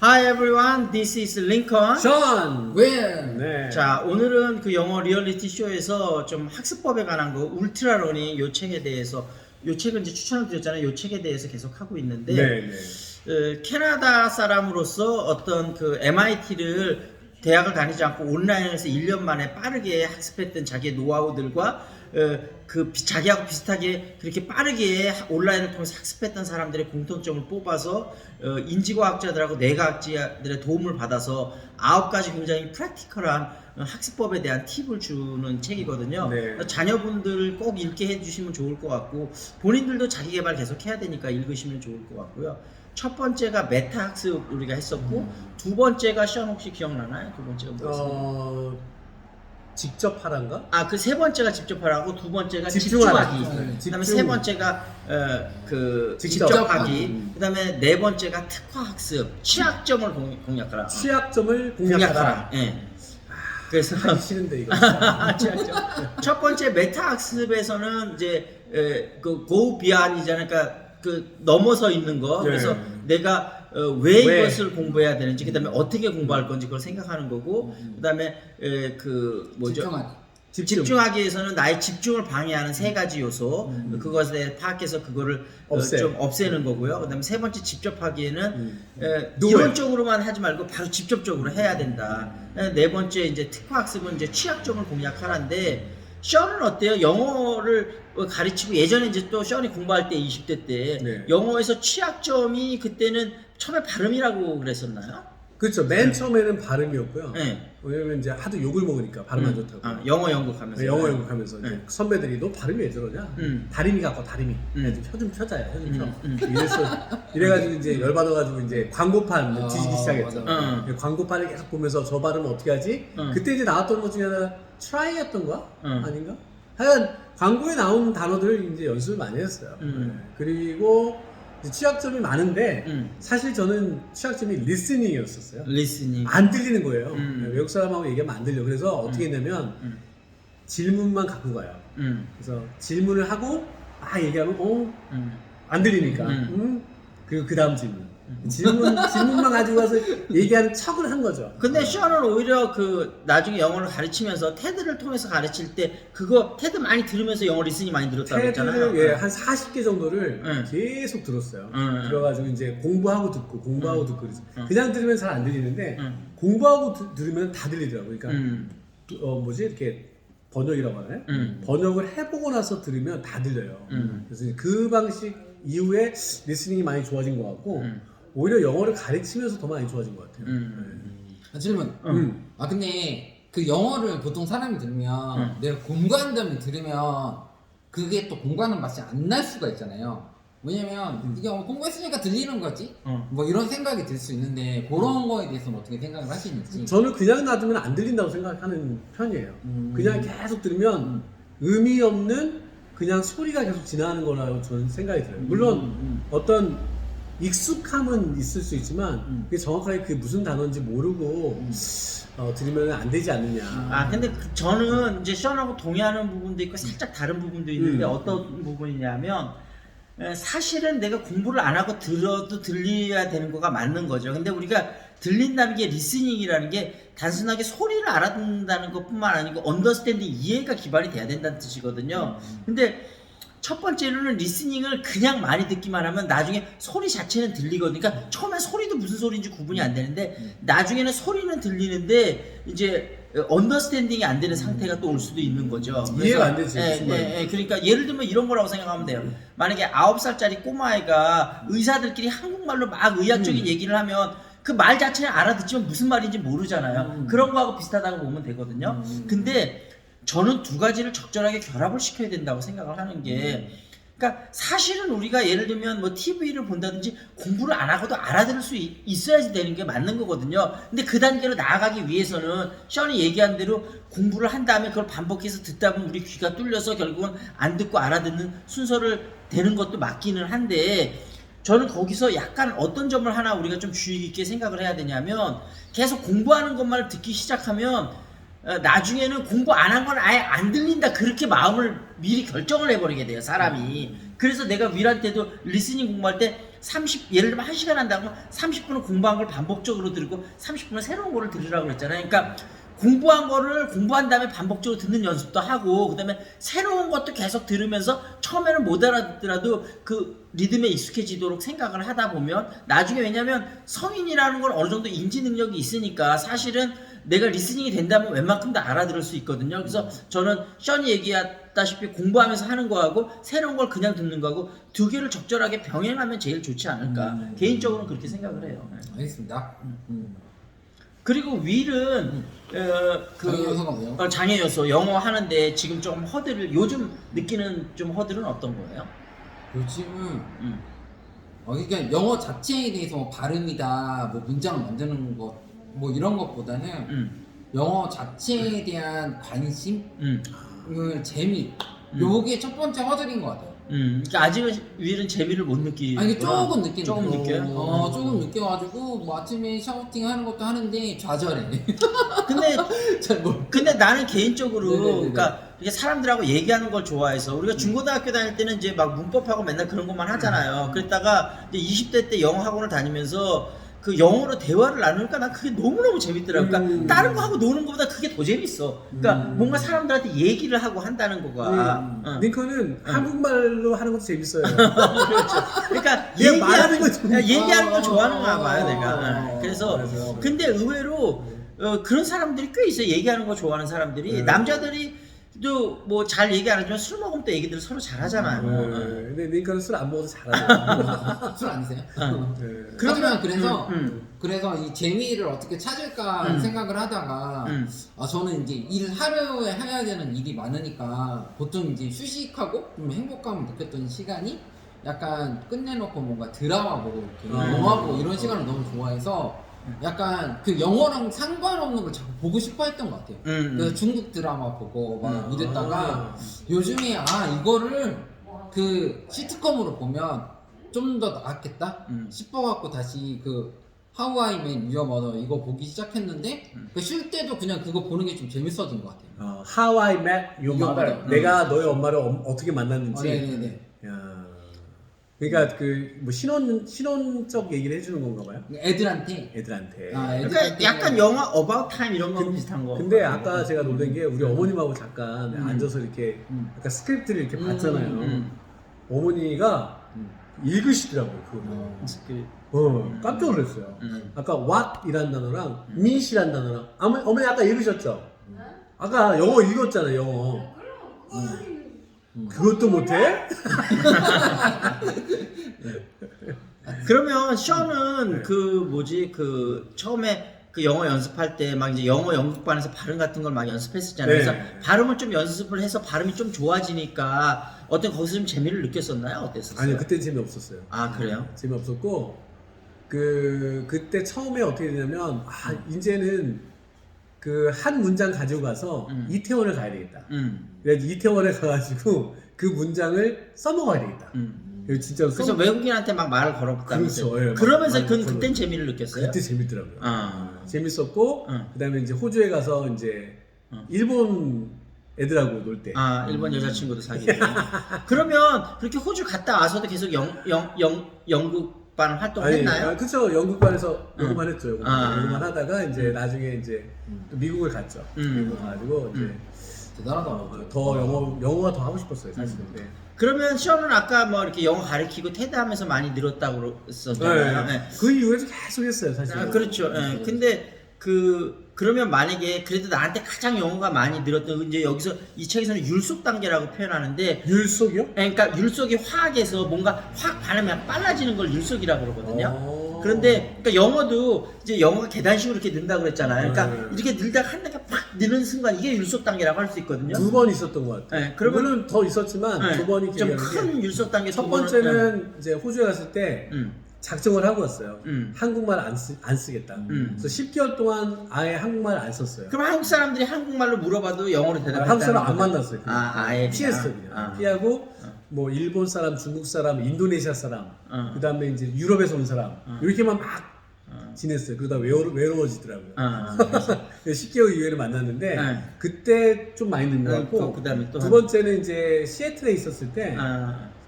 Hi everyone, this is Lincoln. 션! 왜? 네. 자, 오늘은 그 영어 리얼리티 쇼에서 좀 학습법에 관한 거 울트라 러닝 요 책에 대해서 요 책을 이제 추천을 드렸잖아요. 요 책에 대해서 계속 하고 있는데 네. 캐나다 사람으로서 어떤 그 MIT를 대학을 다니지 않고 온라인에서 1년 만에 빠르게 학습했던 자기의 노하우들과 그 자기하고 비슷하게 그렇게 빠르게 온라인을 통해서 학습했던 사람들의 공통점을 뽑아서 인지과학자들하고 뇌과학자들의 도움을 받아서 9가지 굉장히 프랙티컬한 학습법에 대한 팁을 주는 책이거든요. 네. 자녀분들 꼭 읽게 해주시면 좋을 것 같고 본인들도 자기 개발 계속 해야 되니까 읽으시면 좋을 것 같고요. 첫 번째가 메타 학습 우리가 했었고 두 번째가 션 혹시 기억나나요? 두 번째가 뭐였어요? 직접 하란가? 그 세 번째가 직접 하라고 두 번째가 집중하기. 집중하기. 그다음에 세 번째가 그 직접 직접 하기. 하기. 그다음에 네 번째가 특화 학습, 취약점을 공략하라. 취약점을 공략하라. 예. 그래서 하기 싫은데 이거. 취약점. 첫 번째 메타 학습에서는 이제 그 go beyond이잖아요. 그러니까 그 넘어서 있는 거. 네. 그래서 내가 왜 왜? 이것을 공부해야 되는지, 그다음에 어떻게 공부할 건지 그걸 생각하는 거고, 그다음에 그 뭐죠? 집중하기. 집중하기 위해서는 나의 집중을 방해하는 세 가지 요소, 그것에 대해 파악해서 그거를 좀 없애는 거고요. 그다음에 세 번째 직접하기에는 이론적으로만 하지 말고 바로 직접적으로 해야 된다. 네 번째 이제 특화학습은 이제 취약점을 공략하라인데, 션은 어때요? 영어를 가르치고 예전에 이제 또 션이 공부할 때 20대 때 네. 영어에서 취약점이 그때는 처음에 발음이라고 그랬었나요? 그렇죠. 맨 처음에는 발음이었고요. 네. 왜냐면 이제 하도 욕을 먹으니까 발음 안 좋다고. 영어 연극하면서. 네, 영어 연극하면서 이제 선배들이 너 발음이 왜 저러냐? 다리미 갖고 다리미. 혀좀 펴자야. 혀좀 펴. 이래가지고 이제 열받아가지고 이제 광고판 뒤지기 시작했죠. 광고판을 계속 보면서 저 발음은 어떻게 하지? 그때 이제 나왔던 것 중에 하나 try였던 거야? 아닌가? 하여간 광고에 나온 단어들을 이제 연습을 많이 했어요. 그리고 이제 취약점이 많은데 사실 저는 취약점이 리스닝이었었어요. 리스닝. 안 들리는 거예요. 외국 사람하고 얘기하면 안 들려. 그래서 어떻게 했냐면 질문만 갖고 가요. 그래서 질문을 하고 얘기하면 안 들리니까 그리고 그 다음 질문만 가지고 가서 얘기하는 척을 한 거죠. 근데 션은 오히려 그 나중에 영어를 가르치면서 테드를 통해서 가르칠 때 그거 테드 많이 들으면서 영어 리스닝 많이 들었다고 했잖아요. 테드를 한 40개 정도를 계속 들었어요. 들어가지고 이제 공부하고 듣고 그래서 그냥 들으면 잘 안 들리는데 공부하고 들으면 다 들리더라고요. 그러니까 이렇게 번역이라고 하나요? 번역을 해보고 나서 들으면 다 들려요. 그래서 그 방식 이후에 리스닝이 많이 좋아진 것 같고 오히려 영어를 가르치면서 더 많이 좋아진 것 같아요. 질문. 근데 그 영어를 보통 사람이 들으면 내가 공부한다면 들으면 그게 또 공부하는 맛이 안 날 수가 있잖아요. 왜냐면 이게 공부했으니까 들리는 거지? 뭐 이런 생각이 들 수 있는데 그런 거에 대해서는 어떻게 생각을 하시는지. 저는 그냥 놔두면 안 들린다고 생각하는 편이에요. 그냥 계속 들으면 의미 없는 그냥 소리가 계속 지나가는 거라고 저는 생각이 들어요. 물론 어떤 익숙함은 있을 수 있지만 그게 정확하게 그게 무슨 단어인지 모르고 들으면 안 되지 않느냐. 근데 저는 이제 션하고 동의하는 부분도 있고 살짝 다른 부분도 있는데 어떤 부분이냐면 사실은 내가 공부를 안 하고 들어도 들려야 되는 거가 맞는 거죠. 근데 우리가 들린다는 게 리스닝이라는 게 단순하게 소리를 알아듣는다는 것뿐만 아니고 언더스탠딩 이해가 기반이 돼야 된다는 뜻이거든요. 근데 첫 번째로는 리스닝을 그냥 많이 듣기만 하면 나중에 소리 자체는 들리거든요. 그러니까 처음엔 소리도 무슨 소리인지 구분이 안 되는데 나중에는 소리는 들리는데 이제 언더스탠딩이 안 되는 상태가 또 올 수도 있는 거죠. 이해가 안 되지. 그러니까 예를 들면 이런 거라고 생각하면 돼요. 만약에 9살짜리 꼬마애가 의사들끼리 한국말로 막 의학적인 얘기를 하면 그 말 자체는 알아듣지만 무슨 말인지 모르잖아요. 그런 거하고 비슷하다고 보면 되거든요. 근데 저는 두 가지를 적절하게 결합을 시켜야 된다고 생각을 하는 게, 그러니까 사실은 우리가 예를 들면 뭐 TV를 본다든지 공부를 안 하고도 알아들을 수 있어야지 되는 게 맞는 거거든요. 근데 그 단계로 나아가기 위해서는 션이 얘기한 대로 공부를 한 다음에 그걸 반복해서 듣다 보면 우리 귀가 뚫려서 결국은 안 듣고 알아듣는 순서를 되는 것도 맞기는 한데, 저는 거기서 약간 어떤 점을 하나 우리가 좀 주의 깊게 생각을 해야 되냐면, 계속 공부하는 것만 듣기 시작하면 나중에는 공부 안 한 건 아예 안 들린다, 그렇게 마음을 미리 결정을 해버리게 돼요, 사람이. 그래서 내가 윌한테도 리스닝 공부할 때 예를 들면 1시간 한다고 30분은 공부한 걸 반복적으로 들고 30분은 새로운 거를 들으라고 그랬잖아요. 그러니까 공부한 거를 공부한 다음에 반복적으로 듣는 연습도 하고 그다음에 새로운 것도 계속 들으면서 처음에는 못 알아듣더라도 그 리듬에 익숙해지도록 생각을 하다 보면 나중에 왜냐면 성인이라는 건 어느 정도 인지 능력이 있으니까 사실은 내가 리스닝이 된다면 웬만큼 다 알아들을 수 있거든요. 그래서 저는 션이 얘기했다시피 공부하면서 하는 거하고 새로운 걸 그냥 듣는 거하고 두 개를 적절하게 병행하면 제일 좋지 않을까. 개인적으로는 그렇게 생각을 해요. 알겠습니다. 그리고 윌은 장애 요소가 뭐예요? 장애 요소 영어 하는데 지금 좀 허들을 요즘 느끼는 좀 허들은 어떤 거예요? 요즘은 그러니까 영어 자체에 대해서 뭐 발음이다, 뭐 문장을 만드는 것, 뭐 이런 것보다는 영어 자체에 대한 관심, 재미, 요게 첫 번째 허들인 것 같아요. 그러니까 아직은 윌은 재미를 못 느끼고. 아니 조금 느끼는 조금 거예요. 느껴요? 조금 느껴가지고 뭐 아침에 샤우팅 하는 것도 하는데 좌절해. 근데 잘 모르. 근데 나는 개인적으로 네네네네. 그러니까 이게 사람들하고 얘기하는 걸 좋아해서 우리가 중고등학교 다닐 때는 이제 막 문법하고 맨날 그런 것만 하잖아요. 그랬다가 이제 20대 때 영어 학원을 다니면서 그 영어로 대화를 나누니까 난 그게 너무너무 재밌더라고. 그러니까 다른 거 하고 노는 것보다 그게 더 재밌어. 그러니까 뭔가 사람들한테 얘기를 하고 한다는 거가. 링컨은 한국말로 하는 것도 재밌어요. 그렇죠. 그러니까 얘 말하는 거 좋아. 얘기하는 걸 좋아하는가 봐요, 내가. 그래서 맞아. 근데 의외로 그런 사람들이 꽤 있어요. 얘기하는 거 좋아하는 사람들이. 남자들이 또 뭐 잘 얘기 안 하지만 술 먹으면 또 얘기들 서로 잘하잖아요. 근데 링컨은 술 안 먹어도 잘하죠. 술 안 드세요? 그러면 그래서 이 재미를 어떻게 찾을까 생각을 하다가 저는 이제 하루에 해야 되는 일이 많으니까 보통 이제 휴식하고 좀 행복감을 느꼈던 시간이 약간 끝내놓고 뭔가 드라마 보고 이렇게 영화 보고 이런 시간을 너무 좋아해서 약간 그 영어랑 상관없는 걸 자꾸 보고 싶어 했던 것 같아요. 그래서 중국 드라마 보고 막 이랬다가 요즘에 이거를 그 시트콤으로 보면 좀 더 나았겠다 싶어갖고 다시 그 How I Met Your Mother 이거 보기 시작했는데 그 쉴 때도 그냥 그거 보는 게 좀 재밌어진 것 같아요. How I Met Your Mother. 내가 너의 엄마를 어떻게 만났는지. 네네네. 야. 그러니까 그 뭐 신혼적 얘기를 해주는 건가 봐요. 애들한테. 애들한테. 그러니까 약간 영화 About Time 이런 거 비슷한 거. 근데 아까 제가 놀란 게 우리 어머님하고 잠깐 앉아서 이렇게 약간 스크립트를 이렇게 봤잖아요. 어머니가 읽으시더라고요. 그거. 깜짝 놀랐어요. 아까 what이란 단어랑 meet이란 단어랑 어머니 아까 읽으셨죠? 아까 영어 읽었잖아요. 영어. 그것도 못해? 그러면 션은 그 처음에 그 영어 연습할 때 막 이제 영어 연극반에서 발음 같은 걸 막 연습했었잖아요. 네. 그래서 발음을 좀 연습을 해서 발음이 좀 좋아지니까 거기서 좀 재미를 느꼈었나요? 어땠었어요? 아니요, 그때 재미없었어요. 아, 그래요? 재미없었고 그때 처음에 어떻게 되냐면 이제는 그 한 문장 가지고 가서 이태원을 가야 되겠다. 그래서 이태원에 가가지고 그 문장을 써먹어야 되겠다. 진짜로 그래서 외국인한테 막 말을 걸어봤다면서요. 그렇죠. 예, 그러면서 말 그땐 재미를 느꼈어요? 그때 재밌더라고요. 아. 재밌었고 그다음에 이제 호주에 가서 이제 일본 애들하고 놀 때. 일본 여자친구도 사귀고. 그러면 그렇게 호주 갔다 와서도 계속 연극반 활동했나요? 그렇죠. 영국반에서 영어만 했죠. 영어만 하다가 이제 나중에 이제 또 미국을 갔죠. 미국 가가지고 이제 대단하다. 더 영어가 더 하고 싶었어요, 사실은. 네. 그러면 션은 아까 뭐 이렇게 영어 가르치고 테드하면서 많이 늘었다고 그랬었잖아요. 네. 네. 그 이후에도 계속 했어요, 사실. 그렇죠. 네. 근데 그러면 만약에 그래도 나한테 가장 영어가 많이 늘었던 이제 여기서 이 책에서는 율속 단계라고 표현하는데 율속이요? 그러니까 율속이 화학에서 뭔가 확 반응이 빨라지는 걸 율속이라고 그러거든요. 그런데 그러니까 영어도 이제 영어가 계단식으로 이렇게 는다고 그랬잖아요. 그러니까 이렇게 늘다가 한 단계 팍 느는 순간 이게 율속 단계라고 할 수 있거든요. 2번 있었던 것 같아요. 네, 그러면 물론 더 있었지만 2번이 좀 큰 율속 단계 첫 번째는 이제 호주에 갔을 때 작정을 하고 왔어요. 한국말 안 쓰겠다. 그래서 10개월 동안 아예 한국말 안 썼어요. 그럼 한국 사람들이 한국말로 물어봐도 영어로 대답했다는 한국 사람 안 거죠? 만났어요. 아예 피했어요. 그냥. 피하고 뭐 일본 사람, 중국 사람, 인도네시아 사람, 그다음에 이제 유럽에서 온 사람 이렇게만 막 지냈어요. 그러다 외로워지더라고요. 10개월 이후에는 만났는데 그때 좀 많이 는 것 같고 그다음에 또 두 번째는 이제 시애틀에 있었을 때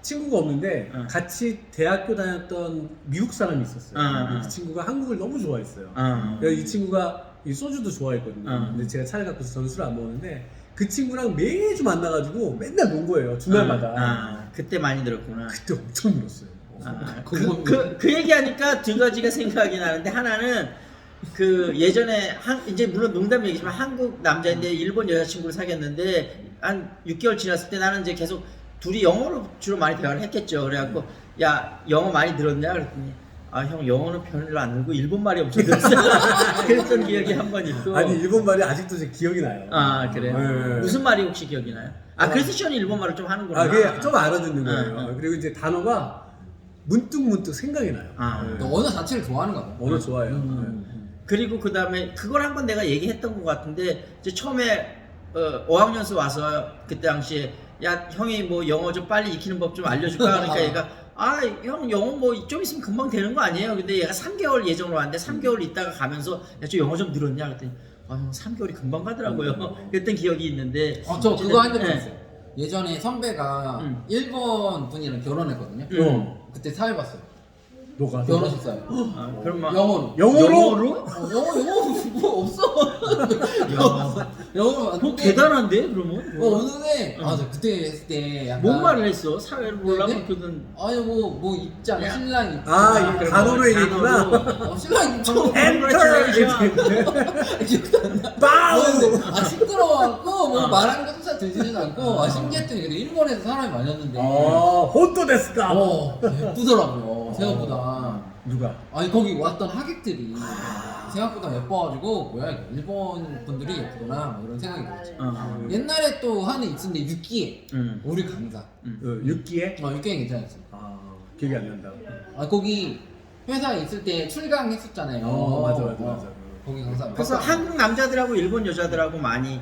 친구가 없는데 어. 같이 대학교 다녔던 미국 사람이 있었어요. 어. 그 친구가 한국을 너무 좋아했어요. 어. 그래서 이 친구가 이 소주도 좋아했거든요. 어. 근데 제가 차를 갖고 있어서 저는 술을 안 먹었는데 그 친구랑 매주 만나가지고 맨날 논 거예요. 주말마다. 아, 그때 많이 들었구나. 그때 엄청 늘었어요. 아, 그 얘기하니까 두 가지가 생각이 나는데 하나는 그 예전에 이제 물론 농담 얘기지만 한국 남자인데 일본 여자친구를 사귀었는데 한 6개월 지났을 때 나는 이제 계속 둘이 영어로 주로 많이 대화를 했겠죠. 그래갖고 야 영어 많이 늘었냐 그랬더니 아 형 영어는 별로 안 늘고 일본 말이 엄청 늘었어. 그랬던 기억이 한 번 있고. 아니 일본 말이 아직도 제 기억이 나요. 아 그래요? 네. 무슨 말이 혹시 기억이 나요? 아 그래서 시원이 일본 말을 좀 하는구나. 아, 그게 좀 알아듣는 거예요. 아, 아. 그리고 이제 단어가 문득 생각이 나요. 아. 네. 또 언어 자체를 좋아하는 거야. 언어 좋아해요. 그리고 그 다음에 그걸 한번 내가 얘기했던 것 같은데 이제 처음에 5학년서 와서 그때 당시에 야 형이 뭐 영어 좀 빨리 익히는 법 좀 알려줄까 그러니까 얘가 아 형 영어 뭐 좀 있으면 금방 되는 거 아니에요? 근데 얘가 3개월 예정으로 왔는데 3개월 있다가 가면서 야 저 영어 좀 늘었냐 그랬더니 아 형 3개월이 금방 가더라고요. 그랬던 기억이 있는데 저 그거 한 적 네. 있어요. 예전에 선배가 일본 분이랑 결혼했거든요. 그때 사회 봤어요. 너가 결혼식 사회. 아, 그럼 막 영어로. 영어로? 영어 뭐 없어. 영어로 뭐 왔는데 대단한데 그러면? 어느새 저 그때 했을 때 약간 뭔 말을 했어? 사회를 보려면 네? 그든 아니 뭐 입장 야. 신랑 입장 아, 이 단어로 얘기했구나. 신랑 입장 빠우! 시끄러워갖고 뭐 어. 말하는 거 쫓아 들지는 않고 신기했더니 근데 일본에서 사람이 많았는데 혼또 데스까? 예쁘더라고요 생각보다. 누가? 아니 거기 왔던 하객들이 생각보다 예뻐가지고 뭐야 이거 일본 분들이 예쁘구나 뭐 이런 생각이 들었지. 옛날에 또 하나 있었는데 육기에 우리 강사 육기에? 육기에 괜찮았어. 기억이 안 난다. 거기 회사에 있을 때 출강했었잖아요. 맞아. 거기 강사. 그래서 한국 남자들하고 일본 여자들하고 많이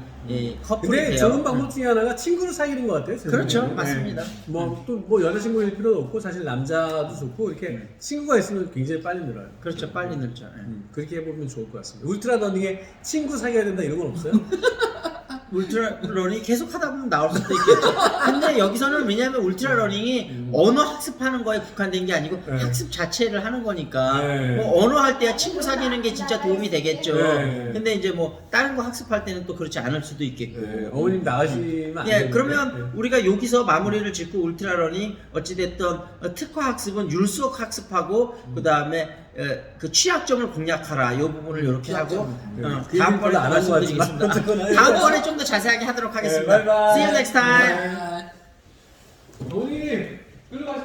커플이 근데 돼요. 좋은 방법 중에 하나가 친구를 사귀는 것 같아요. 제 그렇죠, 생각에는. 맞습니다. 뭐 여자친구일 필요도 없고 사실 남자도 좋고 이렇게 친구가 있으면 굉장히 빨리 늘어요. 그렇죠, 빨리 늘죠. 그렇게 해보면 좋을 것 같습니다. 울트라 러닝에 친구 사귀어야 된다 이런 건 없어요? 울트라 러닝 계속 하다 보면 나올 수도 있겠죠. 근데 여기서는 왜냐하면 울트라 러닝이 언어 학습하는 거에 국한된 게 아니고 네. 학습 자체를 하는 거니까 네. 뭐 언어 할 때야 친구 사귀는 게 진짜 도움이 되겠죠. 네. 근데 이제 뭐 다른 거 학습할 때는 또 그렇지 않을 수도 있겠고. 어머님 나가시면 안 예, 되는데. 그러면 우리가 여기서 마무리를 짓고 울트라 러닝 어찌됐든 특화 학습은 율수록 학습하고 그 다음에 그 취약점을 공략하라 이 부분을 이렇게 하고 그 다음번에 안 한 것 같지만 말씀드리겠습니다. 다음번에 좀 더 자세하게 하도록 하겠습니다. 네, 바이바이. See you next time. 네.